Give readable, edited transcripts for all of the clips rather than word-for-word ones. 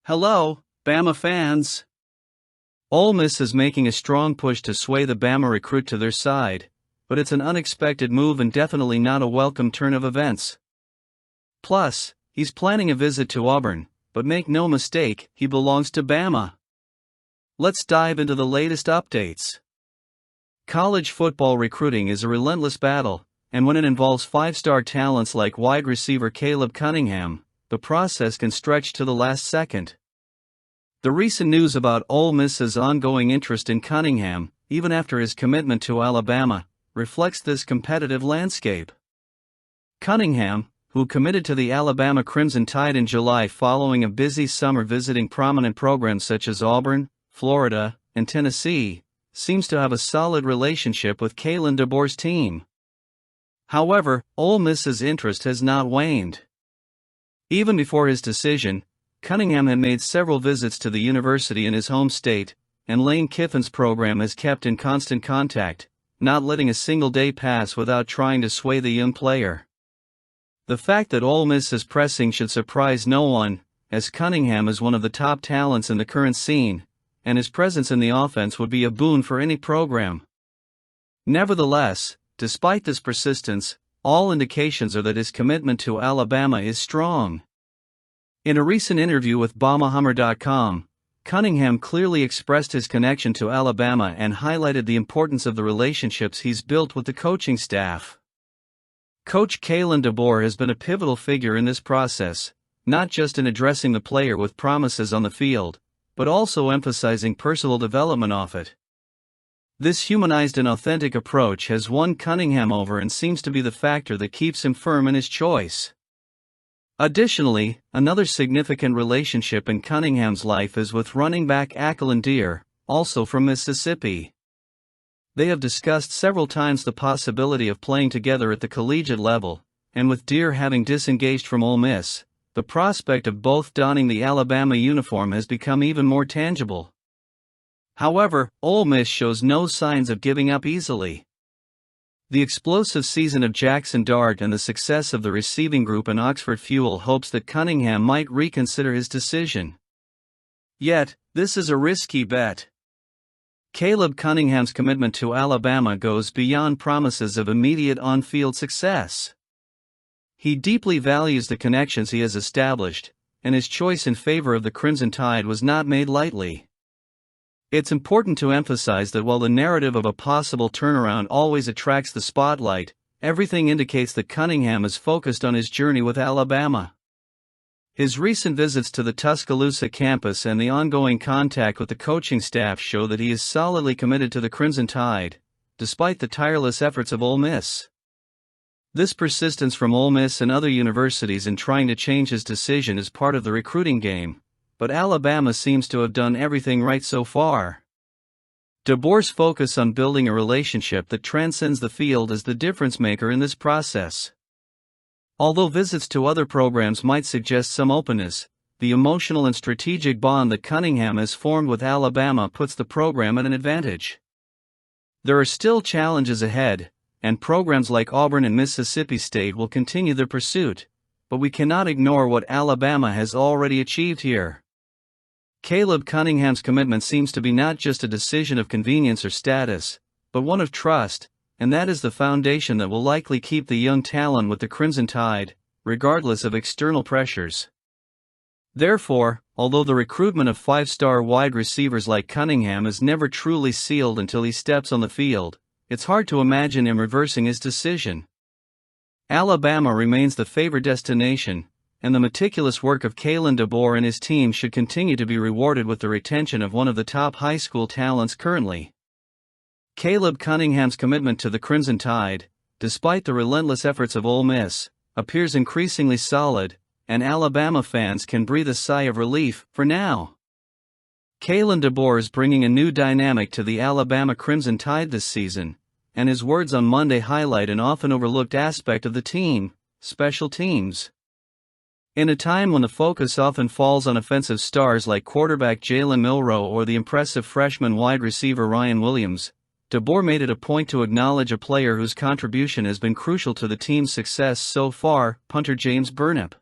Hello, Bama fans. Ole Miss is making a strong push to sway the Bama recruit to their side, but it's an unexpected move and definitely not a welcome turn of events. Plus, he's planning a visit to Auburn, but make no mistake, he belongs to Bama. Let's dive into the latest updates. College football recruiting is a relentless battle, and when it involves five-star talents like wide receiver Caleb Cunningham, the process can stretch to the last second. The recent news about Ole Miss's ongoing interest in Cunningham, even after his commitment to Alabama, reflects this competitive landscape. Cunningham, who committed to the Alabama Crimson Tide in July following a busy summer visiting prominent programs such as Auburn, Florida, and Tennessee, seems to have a solid relationship with Kalen DeBoer's team. However, Ole Miss's interest has not waned. Even before his decision, Cunningham had made several visits to the university in his home state, and Lane Kiffin's program has kept in constant contact, not letting a single day pass without trying to sway the young player. The fact that Ole Miss is pressing should surprise no one, as Cunningham is one of the top talents in the current scene, and his presence in the offense would be a boon for any program. Nevertheless, despite this persistence, all indications are that his commitment to Alabama is strong. In a recent interview with bama Cunningham clearly expressed his connection to Alabama and highlighted the importance of the relationships he's built with the coaching staff. Coach Kalen DeBoer has been a pivotal figure in this process, not just in addressing the player with promises on the field, but also emphasizing personal development off it. This humanized and authentic approach has won Cunningham over and seems to be the factor that keeps him firm in his choice. Additionally, another significant relationship in Cunningham's life is with running back Ackland Deer, also from Mississippi. They have discussed several times the possibility of playing together at the collegiate level, and with Deer having disengaged from Ole Miss, the prospect of both donning the Alabama uniform has become even more tangible. However, Ole Miss shows no signs of giving up easily. The explosive season of Jackson Dart and the success of the receiving group in Oxford fuel hopes that Cunningham might reconsider his decision. Yet, this is a risky bet. Caleb Cunningham's commitment to Alabama goes beyond promises of immediate on-field success. He deeply values the connections he has established, and his choice in favor of the Crimson Tide was not made lightly. It's important to emphasize that while the narrative of a possible turnaround always attracts the spotlight, everything indicates that Cunningham is focused on his journey with Alabama. His recent visits to the Tuscaloosa campus and the ongoing contact with the coaching staff show that he is solidly committed to the Crimson Tide, despite the tireless efforts of Ole Miss. This persistence from Ole Miss and other universities in trying to change his decision is part of the recruiting game, but Alabama seems to have done everything right so far. DeBoer's focus on building a relationship that transcends the field is the difference maker in this process. Although visits to other programs might suggest some openness, the emotional and strategic bond that Cunningham has formed with Alabama puts the program at an advantage. There are still challenges ahead, and programs like Auburn and Mississippi State will continue their pursuit, but we cannot ignore what Alabama has already achieved here. Caleb Cunningham's commitment seems to be not just a decision of convenience or status, but one of trust, and that is the foundation that will likely keep the young talent with the Crimson Tide, regardless of external pressures. Therefore, although the recruitment of five-star wide receivers like Cunningham is never truly sealed until he steps on the field, it's hard to imagine him reversing his decision. Alabama remains the favored destination, and the meticulous work of Kalen DeBoer and his team should continue to be rewarded with the retention of one of the top high school talents currently. Caleb Cunningham's commitment to the Crimson Tide, despite the relentless efforts of Ole Miss, appears increasingly solid, and Alabama fans can breathe a sigh of relief for now. Kalen DeBoer is bringing a new dynamic to the Alabama Crimson Tide this season, and his words on Monday highlight an often overlooked aspect of the team: special teams. In a time when the focus often falls on offensive stars like quarterback Jalen Milroe or the impressive freshman wide receiver Ryan Williams, DeBoer made it a point to acknowledge a player whose contribution has been crucial to the team's success so far, punter James Burnip.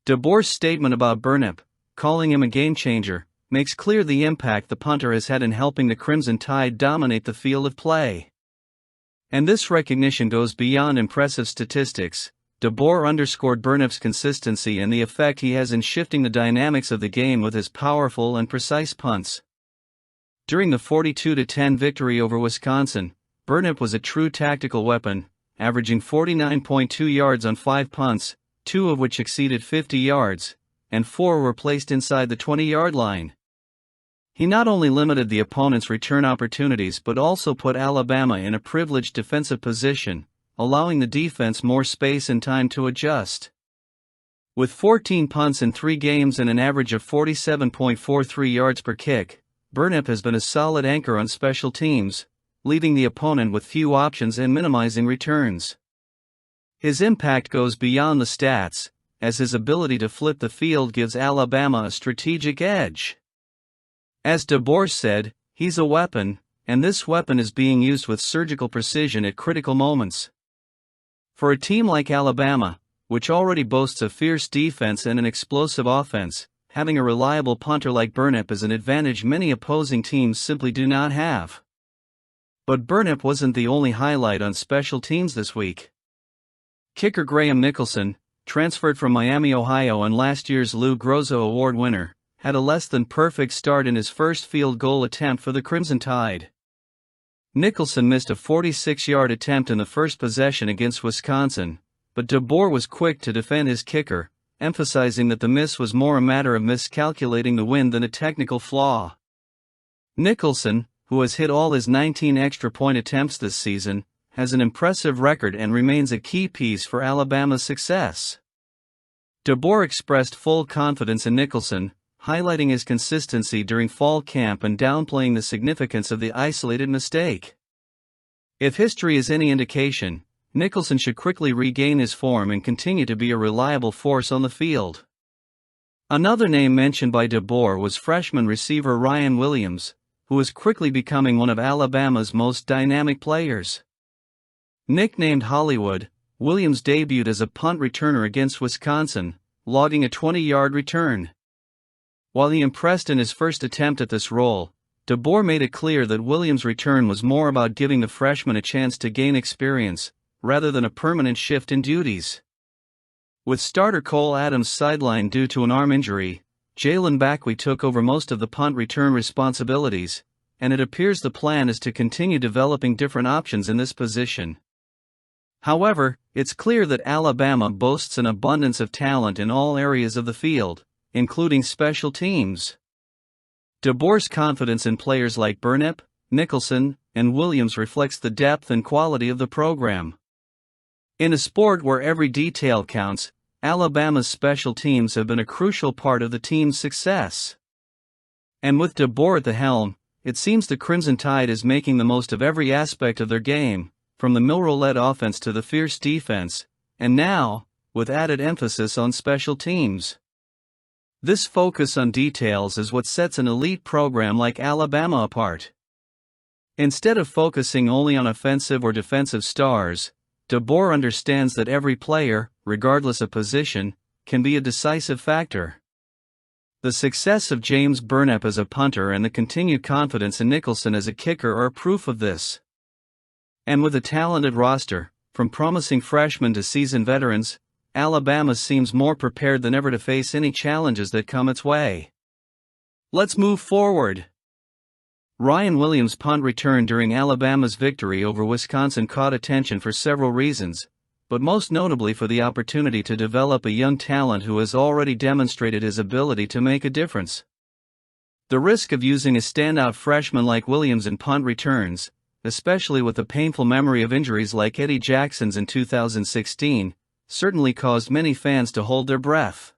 DeBoer's statement about Burnip, calling him a game-changer, makes clear the impact the punter has had in helping the Crimson Tide dominate the field of play. And this recognition goes beyond impressive statistics. De Boer underscored Burnip's consistency and the effect he has in shifting the dynamics of the game with his powerful and precise punts. During the 42-10 victory over Wisconsin, Burnip was a true tactical weapon, averaging 49.2 yards on 5 punts, 2 of which exceeded 50 yards, and 4 were placed inside the 20-yard line. He not only limited the opponent's return opportunities but also put Alabama in a privileged defensive position, allowing the defense more space and time to adjust. With 14 punts in 3 games and an average of 47.43 yards per kick, Burnip has been a solid anchor on special teams, leaving the opponent with few options and minimizing returns. His impact goes beyond the stats, as his ability to flip the field gives Alabama a strategic edge. As De Boer said, he's a weapon, and this weapon is being used with surgical precision at critical moments. For a team like Alabama, which already boasts a fierce defense and an explosive offense, having a reliable punter like Burnip is an advantage many opposing teams simply do not have. But Burnip wasn't the only highlight on special teams this week. Kicker Graham Nicholson, transferred from Miami, Ohio and last year's Lou Groza Award winner, had a less-than-perfect start in his first field goal attempt for the Crimson Tide. Nicholson missed a 46-yard attempt in the first possession against Wisconsin, but De Boer was quick to defend his kicker, emphasizing that the miss was more a matter of miscalculating the wind than a technical flaw. Nicholson, who has hit all his 19 extra-point attempts this season, has an impressive record and remains a key piece for Alabama's success. De Boer expressed full confidence in Nicholson, highlighting his consistency during fall camp and downplaying the significance of the isolated mistake. If history is any indication, Nicholson should quickly regain his form and continue to be a reliable force on the field. Another name mentioned by De Boer was freshman receiver Ryan Williams, who is quickly becoming one of Alabama's most dynamic players. Nicknamed Hollywood, Williams debuted as a punt returner against Wisconsin, logging a 20-yard return. While he impressed in his first attempt at this role, De Boer made it clear that Williams' return was more about giving the freshman a chance to gain experience, rather than a permanent shift in duties. With starter Cole Adams sidelined due to an arm injury, Jalen Backwee took over most of the punt return responsibilities, and it appears the plan is to continue developing different options in this position. However, it's clear that Alabama boasts an abundance of talent in all areas of the field, including special teams. De Boer's confidence in players like Burnip, Nicholson, and Williams reflects the depth and quality of the program. In a sport where every detail counts, Alabama's special teams have been a crucial part of the team's success. And with De Boer at the helm, it seems the Crimson Tide is making the most of every aspect of their game, from the Milroe-led offense to the fierce defense, and now, with added emphasis on special teams. This focus on details is what sets an elite program like Alabama apart. Instead of focusing only on offensive or defensive stars, De Boer understands that every player, regardless of position, can be a decisive factor. The success of James Burnip as a punter and the continued confidence in Nicholson as a kicker are proof of this. And with a talented roster, from promising freshmen to seasoned veterans, Alabama seems more prepared than ever to face any challenges that come its way. Let's move forward. Ryan Williams' punt return during Alabama's victory over Wisconsin caught attention for several reasons, but most notably for the opportunity to develop a young talent who has already demonstrated his ability to make a difference. The risk of using a standout freshman like Williams in punt returns, especially with the painful memory of injuries like Eddie Jackson's in 2016, certainly caused many fans to hold their breath.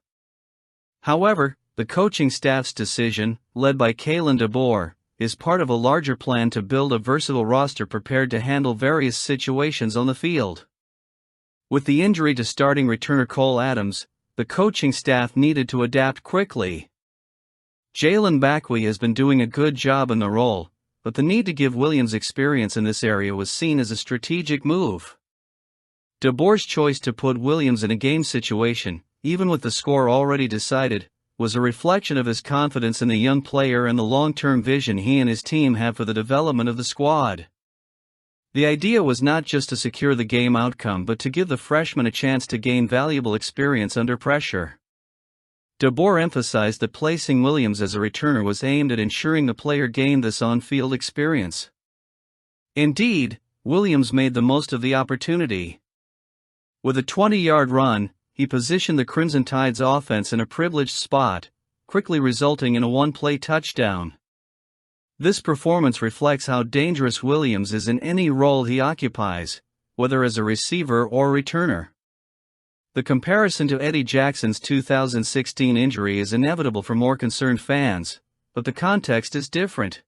However, the coaching staff's decision, led by Kalen De Boer, is part of a larger plan to build a versatile roster prepared to handle various situations on the field. With the injury to starting returner Cole Adams, the coaching staff needed to adapt quickly. Jalen Backwee has been doing a good job in the role, but the need to give Williams experience in this area was seen as a strategic move. De Boer's choice to put Williams in a game situation, even with the score already decided, was a reflection of his confidence in the young player and the long-term vision he and his team have for the development of the squad. The idea was not just to secure the game outcome but to give the freshman a chance to gain valuable experience under pressure. De Boer emphasized that placing Williams as a returner was aimed at ensuring the player gained this on-field experience. Indeed, Williams made the most of the opportunity. With a 20-yard run, he positioned the Crimson Tide's offense in a privileged spot, quickly resulting in a one-play touchdown. This performance reflects how dangerous Williams is in any role he occupies, whether as a receiver or returner. The comparison to Eddie Jackson's 2016 injury is inevitable for more concerned fans, but the context is different.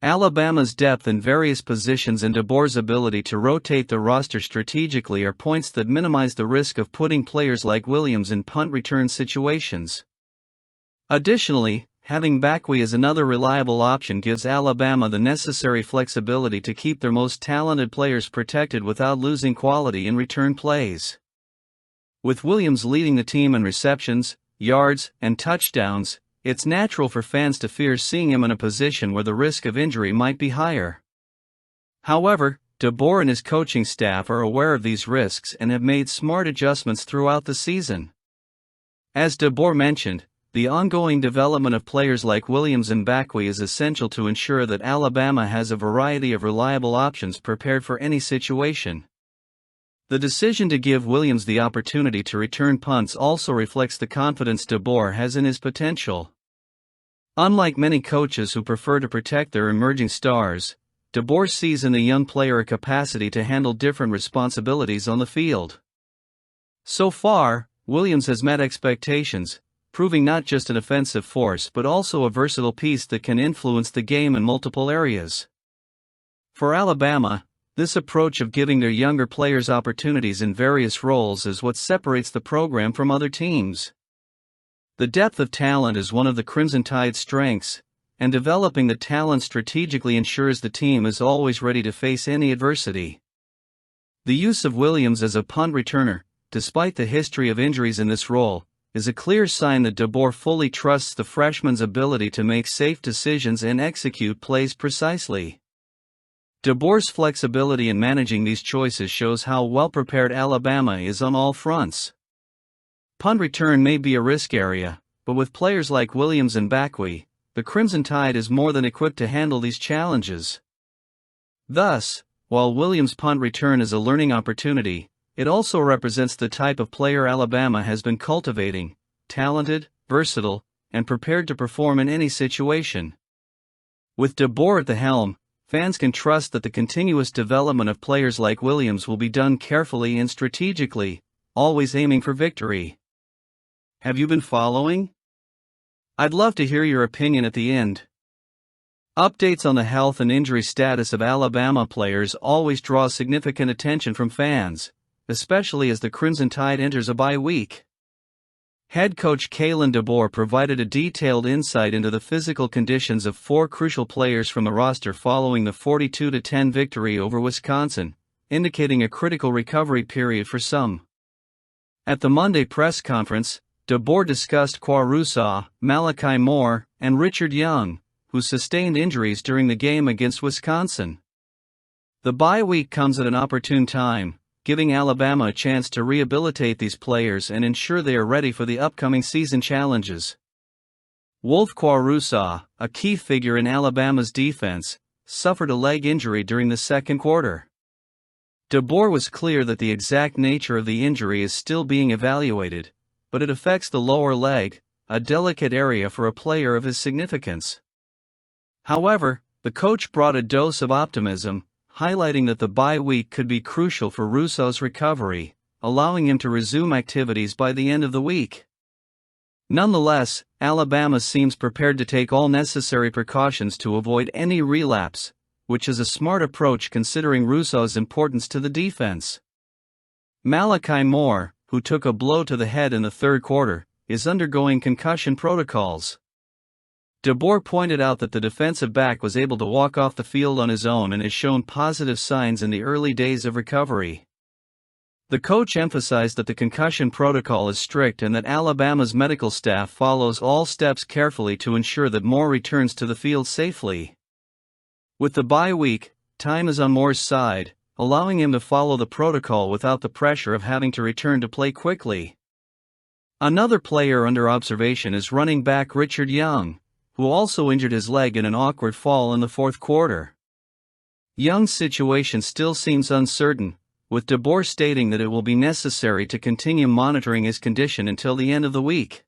Alabama's depth in various positions and De Boer's ability to rotate the roster strategically are points that minimize the risk of putting players like Williams in punt return situations. Additionally, having Bakwi as another reliable option gives Alabama the necessary flexibility to keep their most talented players protected without losing quality in return plays. With Williams leading the team in receptions, yards, and touchdowns, it's natural for fans to fear seeing him in a position where the risk of injury might be higher. However, De Boer and his coaching staff are aware of these risks and have made smart adjustments throughout the season. As De Boer mentioned, the ongoing development of players like Williams and Bakwi is essential to ensure that Alabama has a variety of reliable options prepared for any situation. The decision to give Williams the opportunity to return punts also reflects the confidence De Boer has in his potential. Unlike many coaches who prefer to protect their emerging stars, De Boer sees in the young player a capacity to handle different responsibilities on the field. So far, Williams has met expectations, proving not just an offensive force but also a versatile piece that can influence the game in multiple areas. For Alabama, this approach of giving their younger players opportunities in various roles is what separates the program from other teams. The depth of talent is one of the Crimson Tide's strengths, and developing the talent strategically ensures the team is always ready to face any adversity. The use of Williams as a punt returner, despite the history of injuries in this role, is a clear sign that De Boer fully trusts the freshman's ability to make safe decisions and execute plays precisely. De Boer's flexibility in managing these choices shows how well-prepared Alabama is on all fronts. Punt return may be a risk area, but with players like Williams and Bakwi, the Crimson Tide is more than equipped to handle these challenges. Thus, while Williams' punt return is a learning opportunity, it also represents the type of player Alabama has been cultivating: talented, versatile, and prepared to perform in any situation. With De Boer at the helm, fans can trust that the continuous development of players like Williams will be done carefully and strategically, always aiming for victory. Have you been following? I'd love to hear your opinion at the end. Updates on the health and injury status of Alabama players always draw significant attention from fans, especially as the Crimson Tide enters a bye week. Head coach Kalen De Boer provided a detailed insight into the physical conditions of 4 crucial players from the roster following the 42-10 victory over Wisconsin, indicating a critical recovery period for some. At the Monday press conference, De Boer discussed Quarusa, Malachi Moore, and Richard Young, who sustained injuries during the game against Wisconsin. The bye week comes at an opportune time, giving Alabama a chance to rehabilitate these players and ensure they are ready for the upcoming season challenges. Wolf Quarusa, a key figure in Alabama's defense, suffered a leg injury during the second quarter. De Boer was clear that the exact nature of the injury is still being evaluated, but it affects the lower leg, a delicate area for a player of his significance. However, the coach brought a dose of optimism, highlighting that the bye week could be crucial for Russo's recovery, allowing him to resume activities by the end of the week. Nonetheless, Alabama seems prepared to take all necessary precautions to avoid any relapse, which is a smart approach considering Russo's importance to the defense. Malachi Moore, who took a blow to the head in the third quarter, is undergoing concussion protocols. De Boer pointed out that the defensive back was able to walk off the field on his own and has shown positive signs in the early days of recovery. The coach emphasized that the concussion protocol is strict and that Alabama's medical staff follows all steps carefully to ensure that Moore returns to the field safely. With the bye week, time is on Moore's side, allowing him to follow the protocol without the pressure of having to return to play quickly. Another player under observation is running back Richard Young, who also injured his leg in an awkward fall in the fourth quarter. Young's situation still seems uncertain, with DeBoer stating that it will be necessary to continue monitoring his condition until the end of the week.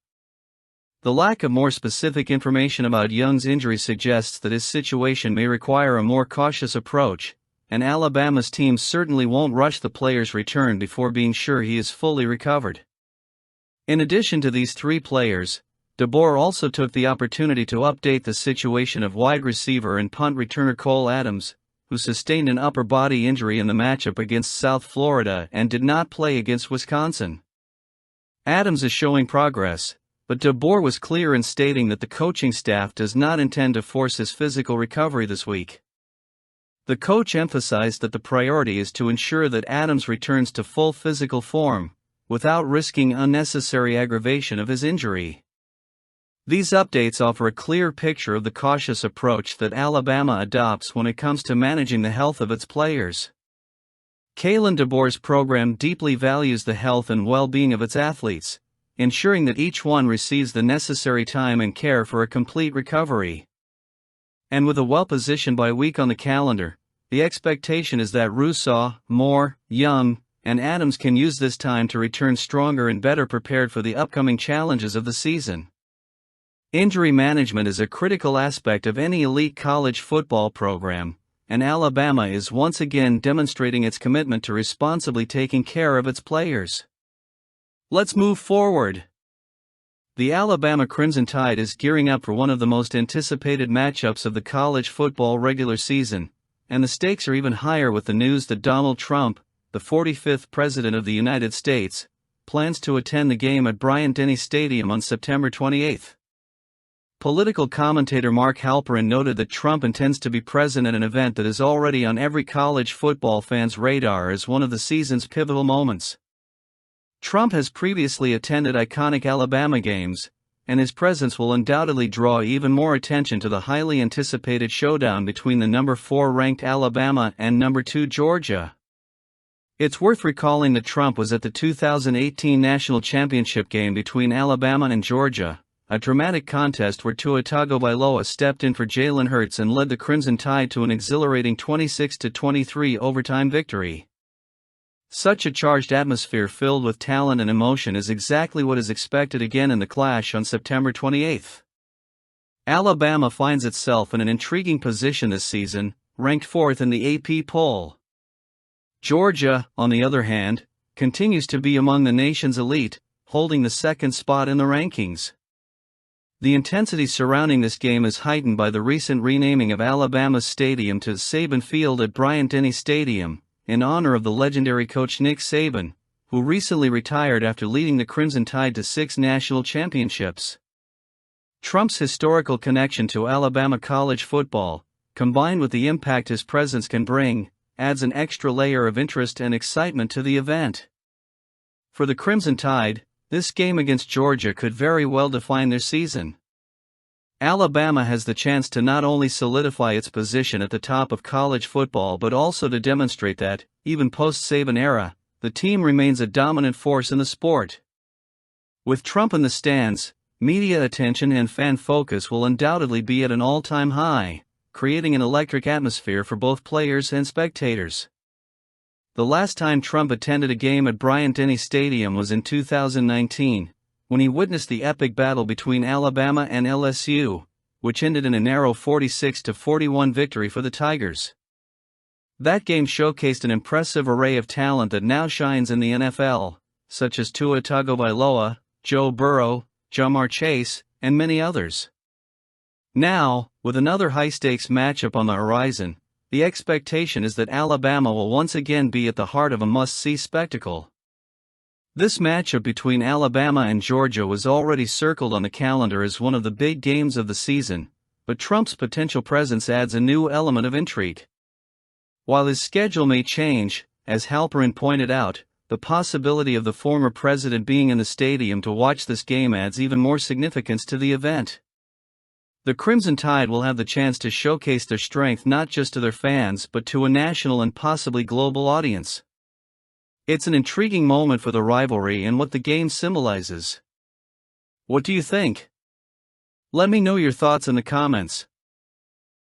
The lack of more specific information about Young's injury suggests that his situation may require a more cautious approach, and Alabama's team certainly won't rush the player's return before being sure he is fully recovered. In addition to these three players, DeBoer also took the opportunity to update the situation of wide receiver and punt returner Cole Adams, who sustained an upper body injury in the matchup against South Florida and did not play against Wisconsin. Adams is showing progress, but DeBoer was clear in stating that the coaching staff does not intend to force his physical recovery this week. The coach emphasized that the priority is to ensure that Adams returns to full physical form, without risking unnecessary aggravation of his injury. These updates offer a clear picture of the cautious approach that Alabama adopts when it comes to managing the health of its players. Kalen DeBoer's program deeply values the health and well-being of its athletes, ensuring that each one receives the necessary time and care for a complete recovery. And with a well-positioned bye week on the calendar, the expectation is that Rousseau, Moore, Young, and Adams can use this time to return stronger and better prepared for the upcoming challenges of the season. Injury management is a critical aspect of any elite college football program, and Alabama is once again demonstrating its commitment to responsibly taking care of its players. Let's move forward. The Alabama Crimson Tide is gearing up for one of the most anticipated matchups of the college football regular season, and the stakes are even higher with the news that Donald Trump, the 45th President of the United States, plans to attend the game at Bryant-Denny Stadium on September 28. Political commentator Mark Halperin noted that Trump intends to be present at an event that is already on every college football fan's radar as one of the season's pivotal moments. Trump has previously attended iconic Alabama games, and his presence will undoubtedly draw even more attention to the highly anticipated showdown between the number 4 ranked Alabama and number 2 Georgia. It's worth recalling that Trump was at the 2018 national championship game between Alabama and Georgia, a dramatic contest where Tua Tagovailoa stepped in for Jalen Hurts and led the Crimson Tide to an exhilarating 26-23 overtime victory. Such a charged atmosphere filled with talent and emotion is exactly what is expected again in the clash on September 28. Alabama finds itself in an intriguing position this season, ranked 4th in the AP poll. Georgia, on the other hand, continues to be among the nation's elite, holding the 2nd spot in the rankings. The intensity surrounding this game is heightened by the recent renaming of Alabama's stadium to Saban Field at Bryant-Denny Stadium, in honor of the legendary coach Nick Saban, who recently retired after leading the Crimson Tide to 6 national championships. Trump's historical connection to Alabama college football, combined with the impact his presence can bring, adds an extra layer of interest and excitement to the event. For the Crimson Tide, this game against Georgia could very well define their season. Alabama has the chance to not only solidify its position at the top of college football but also to demonstrate that, even post-Saban era, the team remains a dominant force in the sport. With Trump in the stands, media attention and fan focus will undoubtedly be at an all-time high, creating an electric atmosphere for both players and spectators. The last time Trump attended a game at Bryant-Denny Stadium was in 2019, when he witnessed the epic battle between Alabama and LSU, which ended in a narrow 46-41 victory for the Tigers. That game showcased an impressive array of talent that now shines in the NFL, such as Tua Tagovailoa, Joe Burrow, Ja'Marr Chase, and many others. Now, with another high-stakes matchup on the horizon, the expectation is that Alabama will once again be at the heart of a must-see spectacle. This matchup between Alabama and Georgia was already circled on the calendar as one of the big games of the season, but Trump's potential presence adds a new element of intrigue. While his schedule may change, as Halperin pointed out, the possibility of the former president being in the stadium to watch this game adds even more significance to the event. The Crimson Tide will have the chance to showcase their strength not just to their fans but to a national and possibly global audience. It's an intriguing moment for the rivalry and what the game symbolizes. What do you think? Let me know your thoughts in the comments.